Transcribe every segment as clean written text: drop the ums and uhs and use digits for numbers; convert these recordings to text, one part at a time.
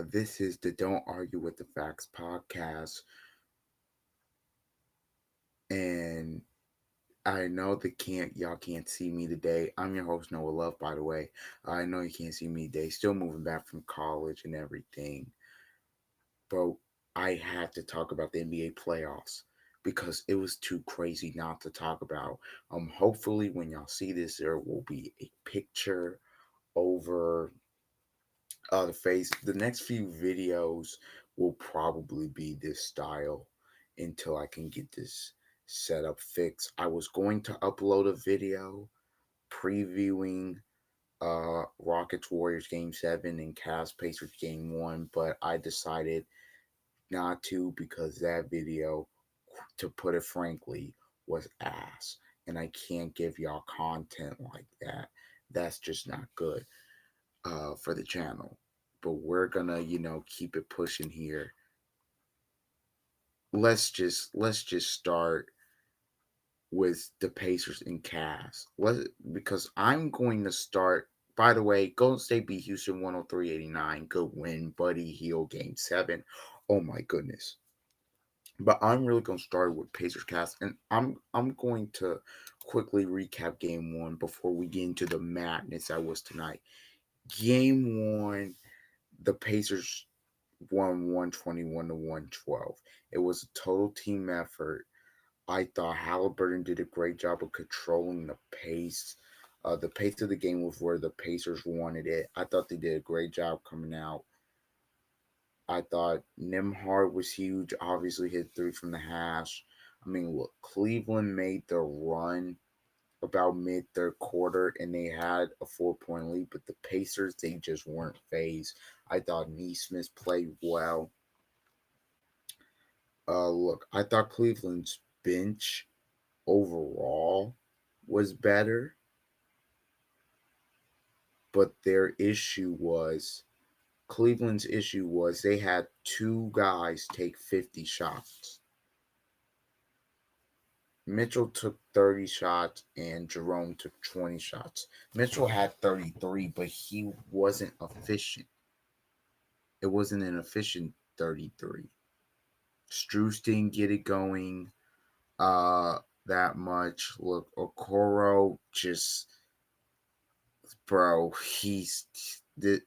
This is the Don't Argue with the Facts podcast, and I know y'all can't see me today. I'm your host Noah Love, by the way. I know you can't see me today. Still moving back from college and everything, but I had to talk about the NBA playoffs because it was too crazy not to talk about. Hopefully when y'all see this, there will be a picture over the face. The next few videos will probably be this style until I can get this setup fixed. I was going to upload a video previewing Rockets Warriors game 7 and Cavs Pacers game 1, but I decided not to because that video, to put it frankly, was ass. And I can't give y'all content like that. That's just not good for the channel. But we're gonna, keep it pushing here. Let's just start with the Pacers and Cavs. Because I'm going to start. By the way, Golden State beat Houston 103-89. Good win, Buddy Hield game 7. Oh my goodness. But I'm really gonna start with Pacers Cavs, and I'm going to quickly recap game 1 before we get into the madness that was tonight. Game 1, the Pacers won 121 to 112. It was a total team effort. I thought Halliburton did a great job of controlling the pace. The pace of the game was where the Pacers wanted it. I thought they did a great job coming out. I thought Nimhard was huge. Obviously, hit three from the hash. I mean, look, Cleveland made the run about mid third quarter and they had a 4 point lead, but the Pacers, they just weren't phased. I thought Neesmith played well. Look, I thought Cleveland's bench overall was better, but Cleveland's issue was they had two guys take 50 shots. Mitchell took 30 shots and Jerome took 20 shots. Mitchell had 33, but he wasn't efficient. It wasn't an efficient 33. Strus didn't get it going uh that much. Look, Okoro just, bro, he's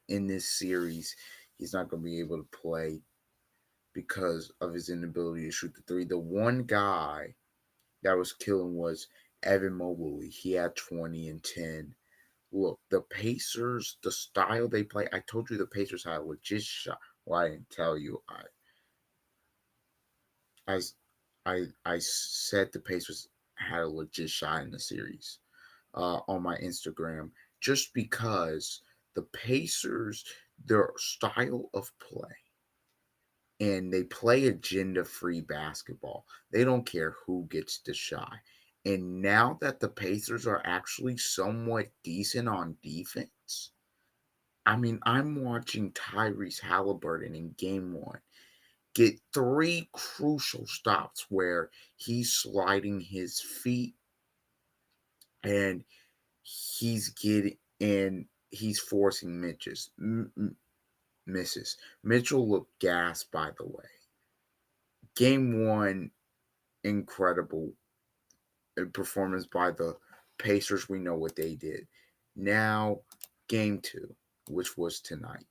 in this series, he's not going to be able to play because of his inability to shoot the three. The one guy that was killing was Evan Mobley. He had 20 and 10. Look, the Pacers, the style they play, I told you the Pacers had a legit shot. Well, I didn't tell you. I, I said the Pacers had a legit shot in the series on my Instagram just because the Pacers, their style of play, and they play agenda free basketball. They don't care who gets the shot. And now that the Pacers are actually somewhat decent on defense, I mean, I'm watching Tyrese Halliburton in game 1 get three crucial stops where he's sliding his feet and he's forcing misses. Mitchell looked gassed, by the way. Game 1, incredible performance by the Pacers. We know what they did. Now, game 2, which was tonight.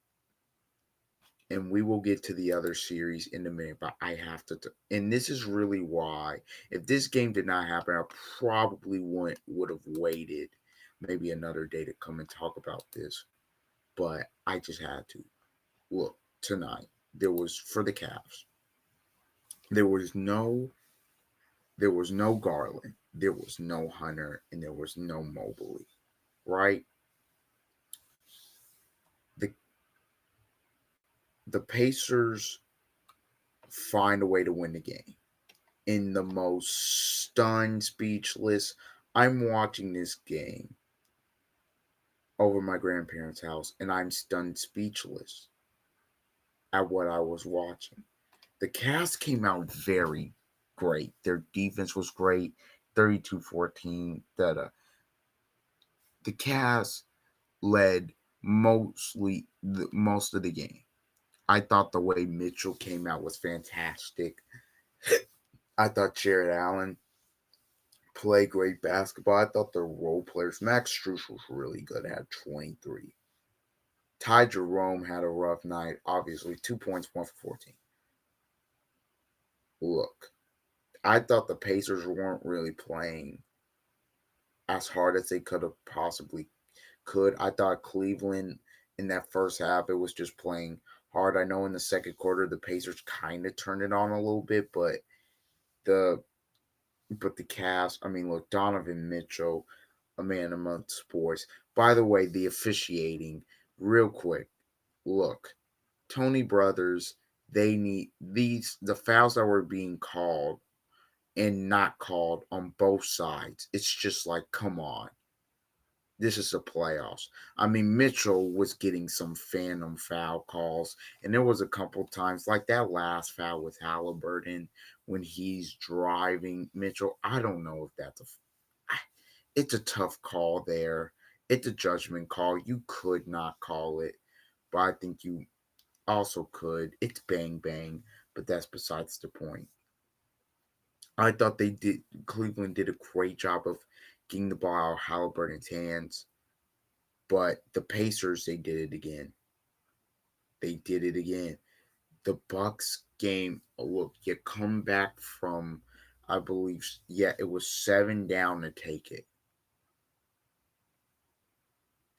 And we will get to the other series in a minute, but I have to. And this is really why, if this game did not happen, I probably would have waited maybe another day to come and talk about this. But I just had to. Look, tonight, there was, for the Cavs, there was no Garland, there was no Hunter, and there was no Mobley, right? The the Pacers find a way to win the game in the most stunned, speechless. I'm watching this game over my grandparents' house, and I'm stunned, speechless at what I was watching. The Cavs came out very great. Their defense was great, 32-14. The Cavs led most of the game. I thought the way Mitchell came out was fantastic. I thought Jared Allen played great basketball. I thought the role players, Max Strus was really good, had 23. Ty Jerome had a rough night, obviously, 2 points, 1 for 14. Look, I thought the Pacers weren't really playing as hard as they could have possibly could. I thought Cleveland in that first half, it was just playing hard. I know in the second quarter the Pacers kind of turned it on a little bit, the the Cavs, I mean, look, Donovan Mitchell, a man among sports. By the way, the officiating, real quick, look, Tony Brothers, they need the fouls that were being called and not called on both sides. It's just like, come on. This is the playoffs. I mean, Mitchell was getting some phantom foul calls, and there was a couple times like that last foul with Halliburton when he's driving Mitchell. I don't know if it's a tough call there. It's a judgment call. You could not call it, but I think you also could. It's bang bang, but that's besides the point. I thought Cleveland did a great job of getting the ball out of Halliburton's hands. But the Pacers, they did it again. They did it again. The Bucks game, look, you come back from, I believe, yeah, it was 7 down to take it.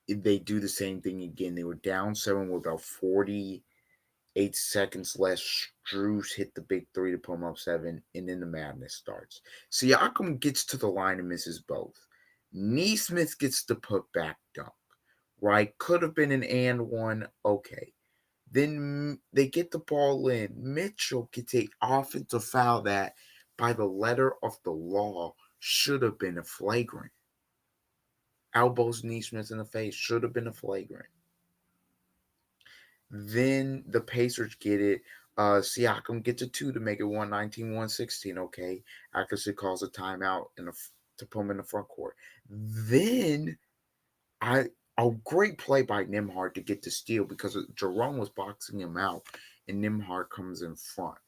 They do the same thing again. They were down 7 with about 48 seconds left. Strus hit the big three to put them up 7, and then the madness starts. Siakam gets to the line and misses both. Neesmith gets the putback dunk, right? Could have been an and one. Okay. Then they get the ball in. Mitchell gets a offensive foul that, by the letter of the law, should have been a flagrant. Elbows Neesmith in the face, should have been a flagrant. Then the Pacers get it. Siakam gets a 2 to make it 119-116. Okay, accuracy calls a timeout to put him in the front court. Then I a great play by Nimhard to get the steal because Jerome was boxing him out, and Nimhard comes in front.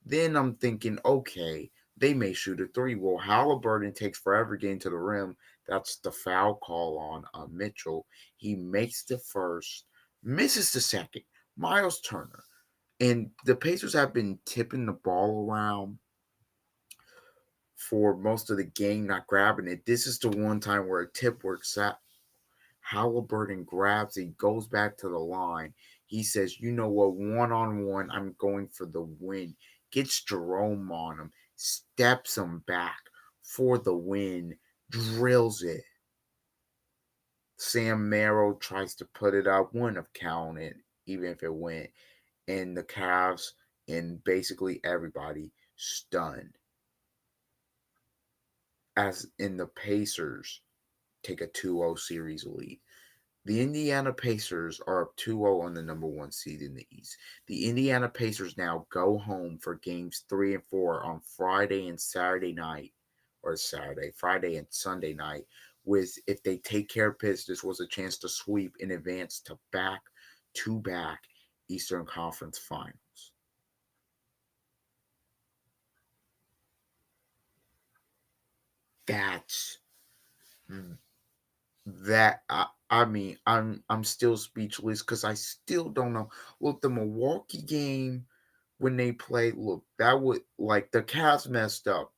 Then I'm thinking, okay, they may shoot a three. Well, Halliburton takes forever getting to the rim. That's the foul call on Mitchell. He makes the first, misses the second. Miles Turner. And the Pacers have been tipping the ball around for most of the game, not grabbing it. This is the one time where a tip works out. Halliburton grabs it, goes back to the line. He says, you know what, 1-on-1, I'm going for the win. Gets Jerome on him, steps him back for the win, drills it. Sam Merrill tries to put it up, wouldn't have counted, even if it went. And the Cavs and basically everybody stunned. As in the Pacers take a 2-0 series lead. The Indiana Pacers are up 2-0 on the number 1 seed in the East. The Indiana Pacers now go home for games 3 and 4 on Friday and Saturday night, or Friday and Sunday night, with, if they take care of business, was a chance to sweep in advance to back-to-back Eastern Conference Finals. That's that I mean, I'm still speechless because I still don't know. Look, the Milwaukee game when they played, look, that would, like, the Cavs messed up,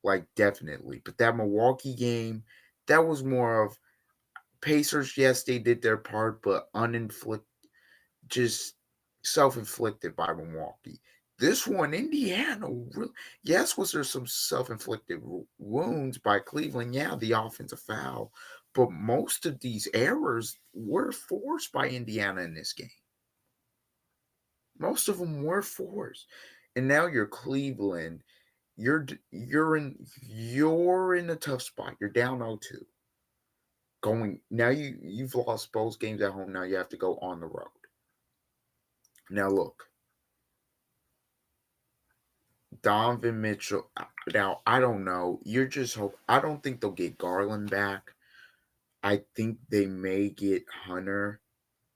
like, definitely. But that Milwaukee game, that was more of Pacers. Yes, they did their part, but just self-inflicted by Milwaukee. This one, Indiana, yes, was there some self-inflicted wounds by Cleveland? Yeah, the offensive foul, but most of these errors were forced by Indiana in this game. Most of them were forced, and now you're Cleveland. You're in a tough spot. You're down 0-2. Going now, you've lost both games at home. Now you have to go on the road. Now look, Donovan Mitchell. Now I don't know. You're just hope. I don't think they'll get Garland back. I think they may get Hunter,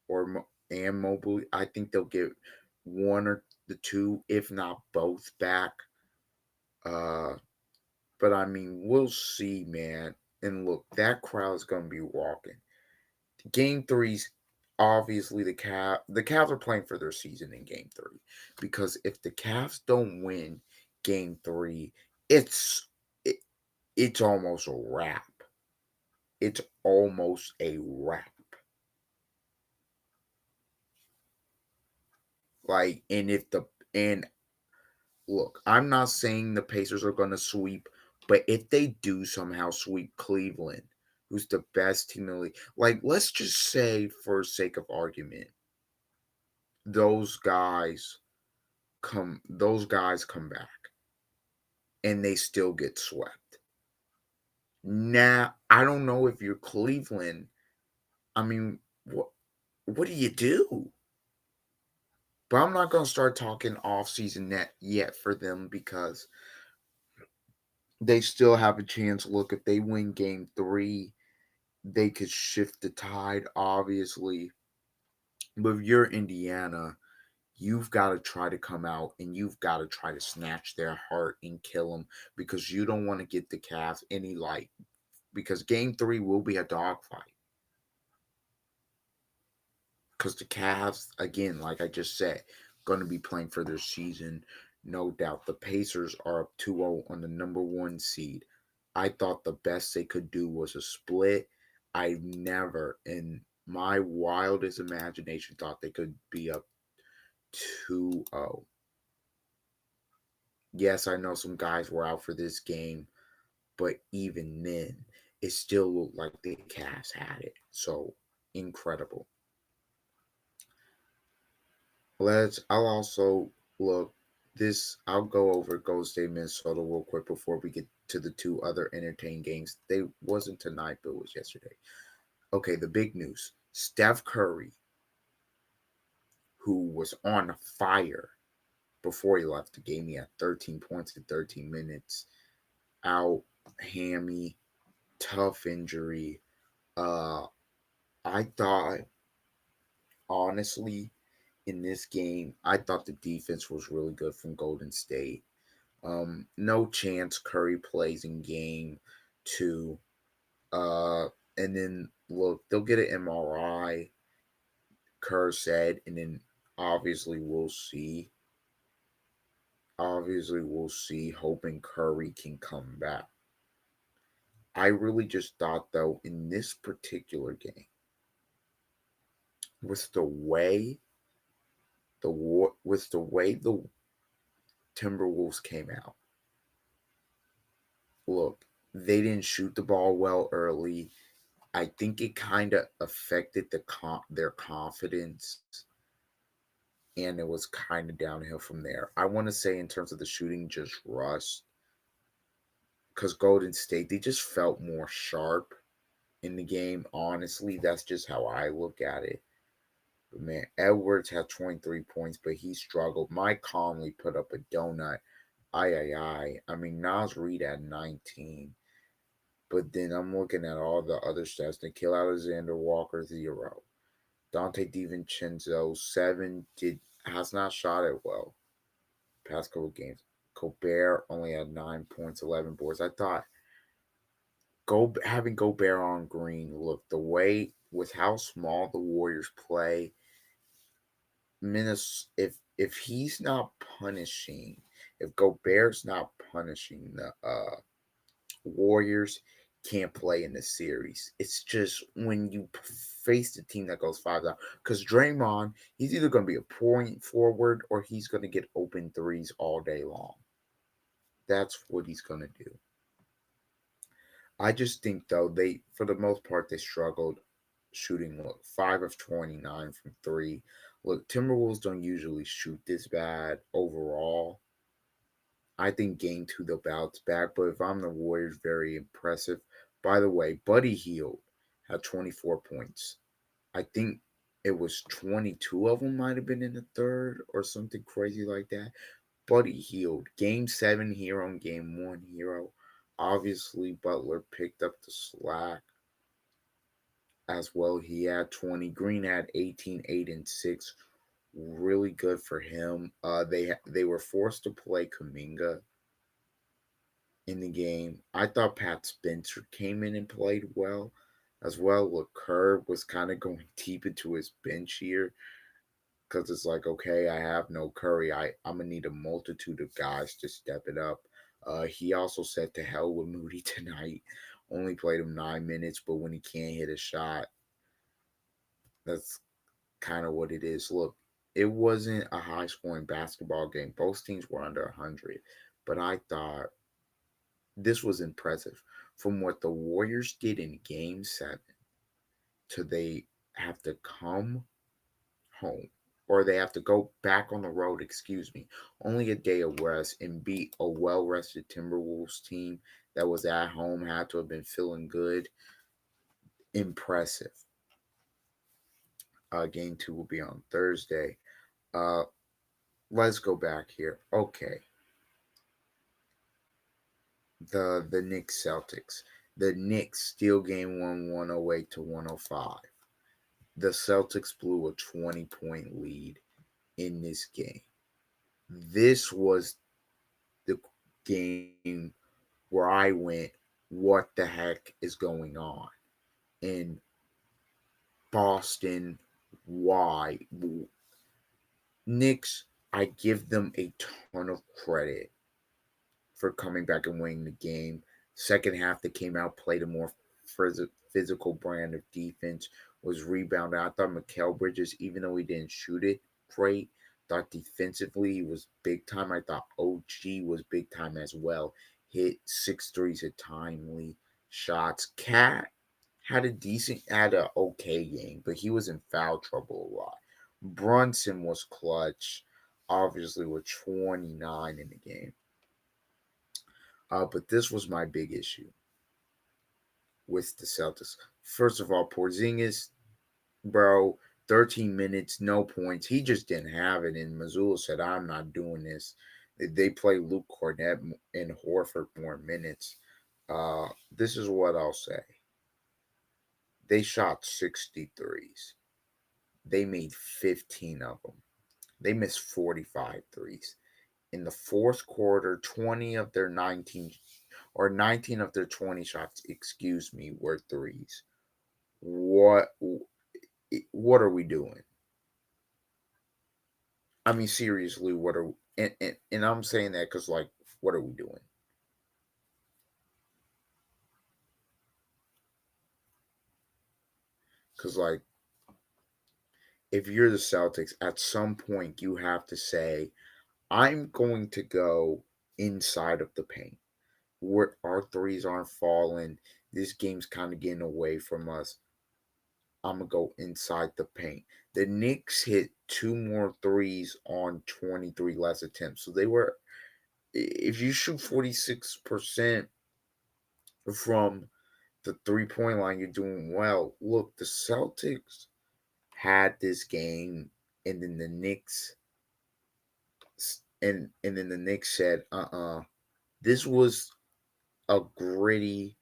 or and Mobley. I think they'll get one or the two, if not both, back. Uh, but I mean, we'll see, man. And look, that crowd's gonna be walking. Game three's obviously the Cavs are playing for their season in game three. Because if the Cavs don't win game three, it's it, it's almost a wrap. It's almost a wrap. Like, and look, I'm not saying the Pacers are gonna sweep, but if they do somehow sweep Cleveland, who's the best team in the league, like let's just say for sake of argument, those guys those guys come back and they still get swept. Now, I don't know if you're Cleveland. I mean, what do you do? But I'm not gonna start talking off season net yet for them because they still have a chance. Look, if they win game three, they could shift the tide, obviously. But if you're Indiana, you've got to try to come out and you've got to try to snatch their heart and kill them because you don't want to get the Cavs any light. Because game three will be a dogfight. Because the Cavs, again, like I just said, going to be playing for their season. No doubt. The Pacers are up 2-0 on the number one seed. I thought the best they could do was a split. I never, in my wildest imagination, thought they could be up 2-0. Yes, I know some guys were out for this game, but even then, it still looked like the Cavs had it. So, incredible. I'll also look I'll go over Golden State, Minnesota real quick before we get to the two other entertaining games. They wasn't tonight, but it was yesterday. Okay, the big news. Steph Curry, who was on fire before he left the game, he had 13 points in 13 minutes. Out, hammy, tough injury. Uh, I thought, honestly, in this game, I thought the defense was really good from Golden State. No chance Curry plays in game two. Uh, and then look, they'll get an MRI, Kerr said, and then obviously we'll see. Obviously, we'll see, hoping Curry can come back. I really just thought, though, in this particular game, with the way the Timberwolves came out, look, they didn't shoot the ball well early. I think it kind of affected their confidence, and it was kind of downhill from there. I want to say in terms of the shooting, just rust, because Golden State they just felt more sharp in the game. Honestly, that's just how I look at it. But man, Edwards had 23 points, but he struggled. Mike Conley put up a donut. I mean, Nas Reed had 19. But then I'm looking at all the other stats. Nikhil Alexander Walker 0. Dante DiVincenzo 7 has not shot it well past couple games. Gobert only had 9 points, 11 boards. I thought having Gobert on green, look, the way with how small the Warriors play, if he's not punishing, if Gobert's not punishing the Warriors, can't play in the series. It's just when you face the team that goes 5 down, because Draymond, he's either going to be a point forward or he's going to get open threes all day long. That's what he's going to do. I just think though for the most part they struggled shooting. Look, 5 of 29 from three. Look, Timberwolves don't usually shoot this bad overall. I think game two they'll bounce back, but if I'm the Warriors, very impressive. By the way, Buddy Hield had 24 points. I think it was 22 of them might have been in the third or something crazy like that. Buddy Hield, game seven hero and game one hero. Obviously, Butler picked up the slack. as well. He had 20. Green had 18, 8, and 6. Really good for him. They were forced to play Kaminga in the game. I thought Pat Spencer came in and played well as well. LeCurve was kind of going deep into his bench here because it's like, okay, I have no Curry. I'm gonna need a multitude of guys to step it up. He also said to hell with Moody tonight. Only played him 9 minutes, but when he can't hit a shot, that's kind of what it is. Look, it wasn't a high scoring basketball game. Both teams were under 100, but I thought this was impressive. From what the Warriors did in game 7 to they have to come home or they have to go back on the road, excuse me, only a day of rest and beat a well rested Timberwolves team that was at home, had to have been feeling good. Impressive. Game 2 will be on Thursday. Uh, let's go back here. Okay. The Knicks Celtics. The Knicks steal game 108 to 105. The Celtics blew a 20-point lead in this game. This was the game where I went, what the heck is going on? In Boston, why? Knicks, I give them a ton of credit for coming back and winning the game. Second half, they came out, played a more physical brand of defense, was rebounded. I thought Mikal Bridges, even though he didn't shoot it great, thought defensively he was big time. I thought OG was big time as well. Hit 6 threes, hit timely shots. Cat had a okay game, but he was in foul trouble a lot. Brunson was clutch, obviously with 29 in the game. But this was my big issue with the Celtics. First of all, Porzingis, bro, 13 minutes, no points. He just didn't have it. And Missoula said, I'm not doing this. They play Luke Cornett and Horford more minutes. This is what I'll say. They shot 63s. They made 15 of them. They missed 45 threes. In the fourth quarter, 20 of their 19 of their 20 shots, excuse me, were threes. What are we doing? I mean, seriously, what are and I'm saying that because like, what are we doing? Because like, if you're the Celtics, at some point you have to say, I'm going to go inside of the paint. Where our threes aren't falling. This game's kind of getting away from us. I'm gonna go inside the paint. The Knicks hit 2 more threes on 23 less attempts. So they were, if you shoot 46% from the 3 point line, you're doing well. Look, the Celtics had this game, and then the Knicks, and then the Knicks said, this was a gritty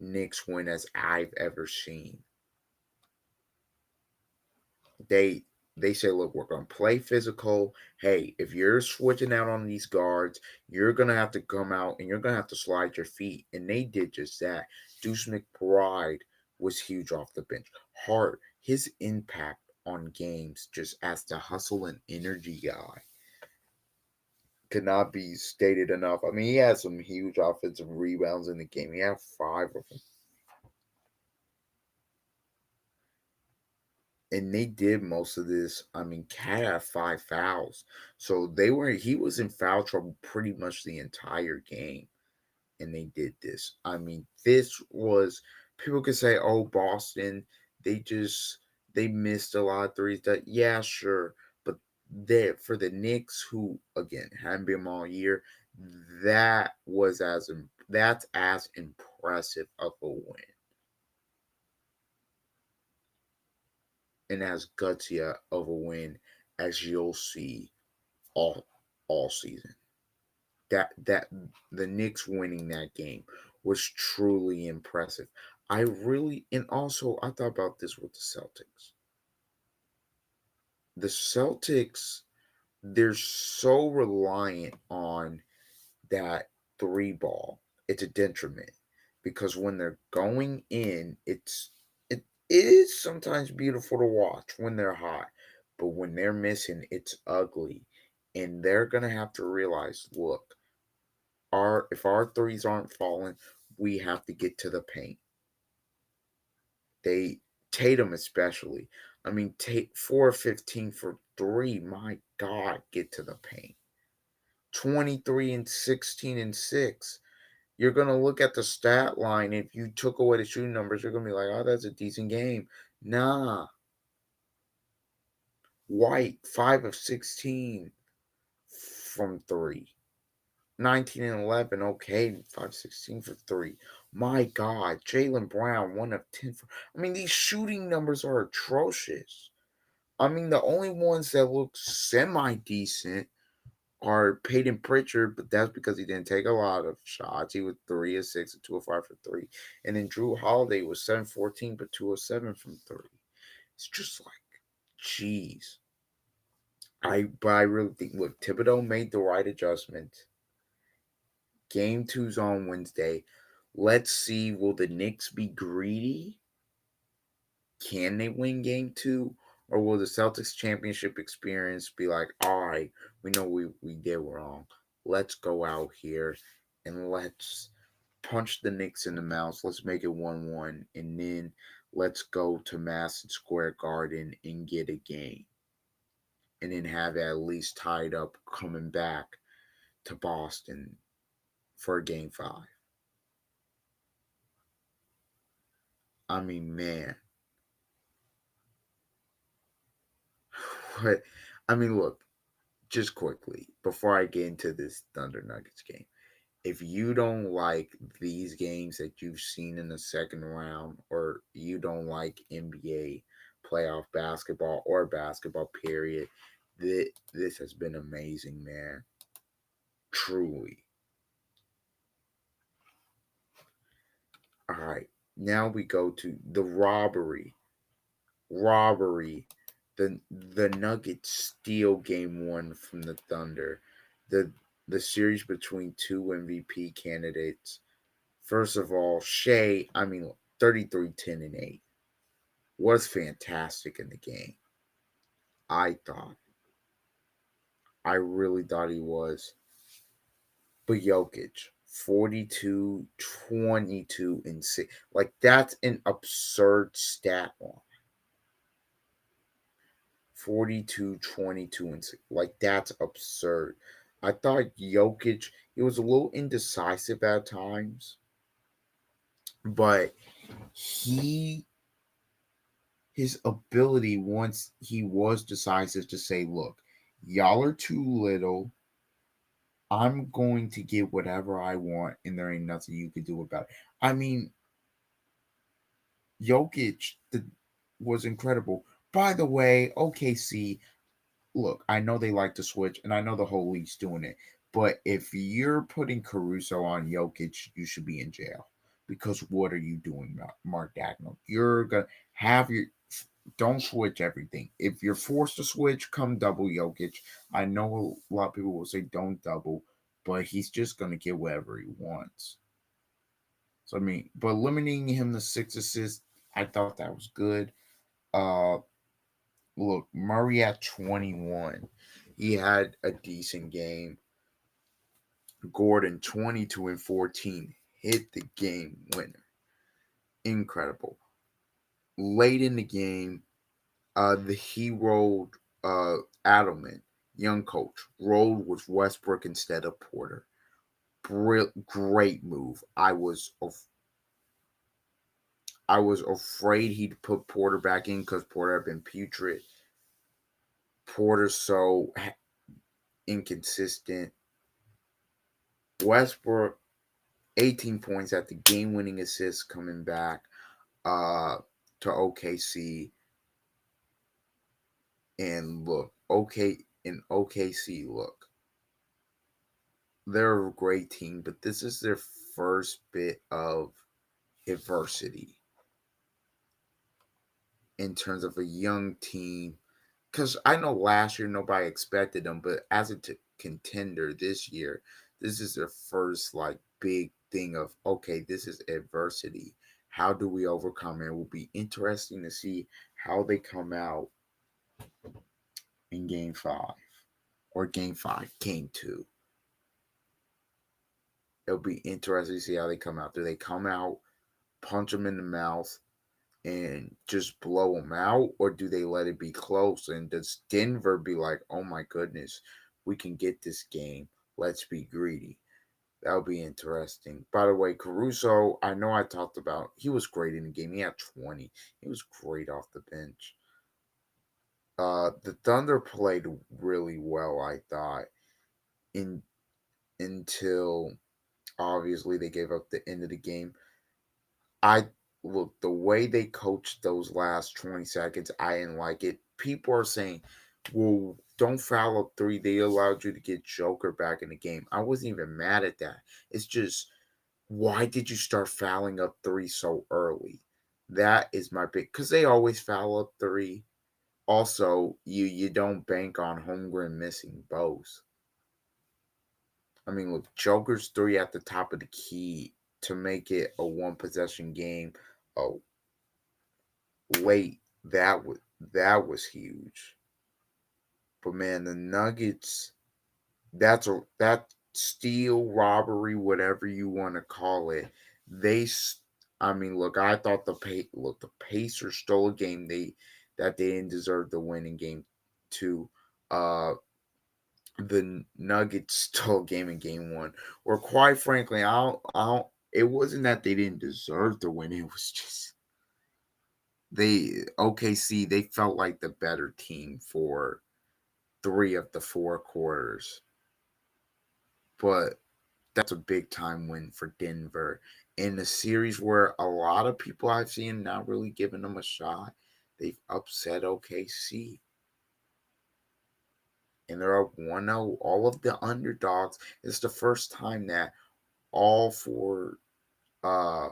Knicks win as I've ever seen. they they say, look, we're gonna play physical. Hey, if you're switching out on these guards, you're gonna have to come out and you're gonna have to slide your feet. And they did just that. Deuce McBride was huge off the bench. Hart, his impact on games just as the hustle and energy guy cannot be stated enough. I mean, he had some huge offensive rebounds in the game. He had 5 of them. And they did most of this. I mean, Cat had 5 fouls, so he was in foul trouble pretty much the entire game, and they did this. I mean, this was, people could say, oh, Boston, they just they missed a lot of threes. That, yeah, sure, but that for the Knicks, who again hadn't been all year, that's as impressive of a win and as gutsy of a win as you'll see all all season. That the Knicks winning that game was truly impressive. And also I thought about this with the Celtics. The Celtics, they're so reliant on that three ball. It's a detriment because when they're going in, it is sometimes beautiful to watch when they're hot, but when they're missing, it's ugly, and they're gonna have to realize, look, our if our threes aren't falling, we have to get to the paint. They Tatum especially. I mean, Tate 4 of 15 for three. My God, get to the paint. 23 and 16 and 6. You're gonna look at the stat line. If you took away the shooting numbers, you're gonna be like, oh, that's a decent game. Nah. White, 5 of 16 from three. 19 and 11, okay, 5 16 for three. My God, Jalen Brown, 1 of 10 for. I mean, these shooting numbers are atrocious. I mean, the only ones that look semi decent are Peyton Pritchard, but that's because he didn't take a lot of shots. He was 3 of 6 and 2 of 5 for three. And then Drew Holiday was 7 14, but 2 of 7 from three. It's just like, jeez. But I really think, look, Thibodeau made the right adjustment. Game two's on Wednesday. Let's see, will the Knicks be greedy? Can they win game two? Or will the Celtics championship experience be like, all right, we know we did wrong. Let's go out here and let's punch the Knicks in the mouth. Let's make it 1-1. And then let's go to Madison Square Garden and get a game. And then have it at least tied up coming back to Boston for game five. I mean, man. What? I mean, look, just quickly, before I get into this Thunder Nuggets game, if you don't like these games that you've seen in the second round, or you don't like NBA playoff basketball or basketball, period, this has been amazing, man. Truly. All right. Now we go to the robbery. Robbery. The Nuggets steal game one from the Thunder. The the series between two MVP candidates. First of all, Shea, I mean 33, 10, and 8 was fantastic in the game. I thought. I really thought he was. But Jokic, 42, 22, and 6. Like, that's an absurd stat line. 42, 22, and 6. Like, that's absurd. I thought Jokic, he was a little indecisive at times, but he his ability once he was decisive to say, look, y'all are too little. I'm going to get whatever I want, and there ain't nothing you can do about it. I mean, Jokic was incredible. By the way, OKC, look, I know they like to switch, and I know the whole league's doing it. But if you're putting Caruso on Jokic, you should be in jail. Because what are you doing, Mark Dagnall? You're gonna have your don't switch everything. If you're forced to switch, come double Jokic. I know a lot of people will say don't double, but he's just gonna get whatever he wants. So I mean, but limiting him to 6 assists, I thought that was good. Uh Look, Murray at 21. He had a decent game. Gordon 22 and 14 hit the game winner. Incredible. Late in the game, he rolled Adelman, young coach, rolled with Westbrook instead of Porter. Great move. I was afraid he'd put Porter back in because Porter had been putrid. Porter's so inconsistent. Westbrook, 18 points at the game-winning assist coming back uh, to OKC. And look, OKC, look, they're a great team, but this is their first bit of adversity in terms of a young team. Because I know last year nobody expected them, but as a contender this year, this is their first like big thing of okay, this is adversity. How do we overcome it? It will be interesting to see how they come out in game 2. It'll be interesting to see how they come out. Do they come out, punch them in the mouth, and just blow them out, or do they let it be close? And does Denver be like, oh my goodness, we can get this game? Let's be greedy. That would be interesting. By the way, Caruso, I know I talked about, he was great in the game. He had 20. He was great off the bench. The Thunder played really well, I thought, in until obviously they gave up the end of the game. I look the way they coached those last 20 seconds, I didn't like it. People are saying, well, don't foul up three. They allowed you to get Joker back in the game. I wasn't even mad at that. It's just, why did you start fouling up three so early? That is my big, because they always foul up three. Also, you don't bank on Holmgren missing both. I mean, look, Joker's three at the top of the key to make it a one possession game. Oh, late, that was huge. But man, the Nuggets, that steal, robbery, whatever you want to call it. They, I mean, look, I thought the Pacers stole a game that they didn't deserve to win in game 2. Uh, the Nuggets stole a game in game 1. Or quite frankly, I don't. It wasn't that they didn't deserve to win. It was just OKC, they felt like the better team for 3 of the 4 quarters. But that's a big time win for Denver in a series where a lot of people I've seen not really giving them a shot. They've upset OKC. And they're up 1-0. All of the underdogs. It's the first time that all 4 uh,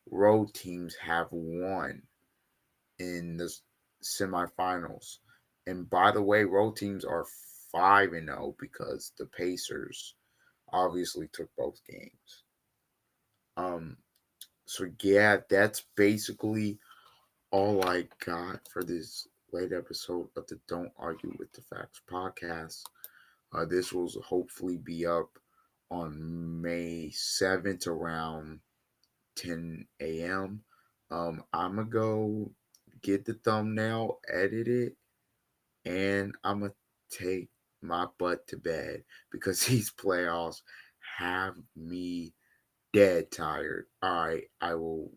road teams have won in the semifinals. And by the way, road teams are 5-0 because the Pacers obviously took both games. Um, so yeah, that's basically all I got for this late episode of the Don't Argue with the Facts podcast. This will hopefully be up on May 7th around 10 a.m. I'm gonna go get the thumbnail, edit it, and I'm gonna take my butt to bed because these playoffs have me dead tired. All right, I will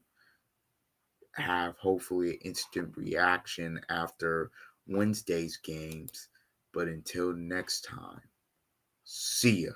have hopefully an instant reaction after Wednesday's games. But until next time, see ya.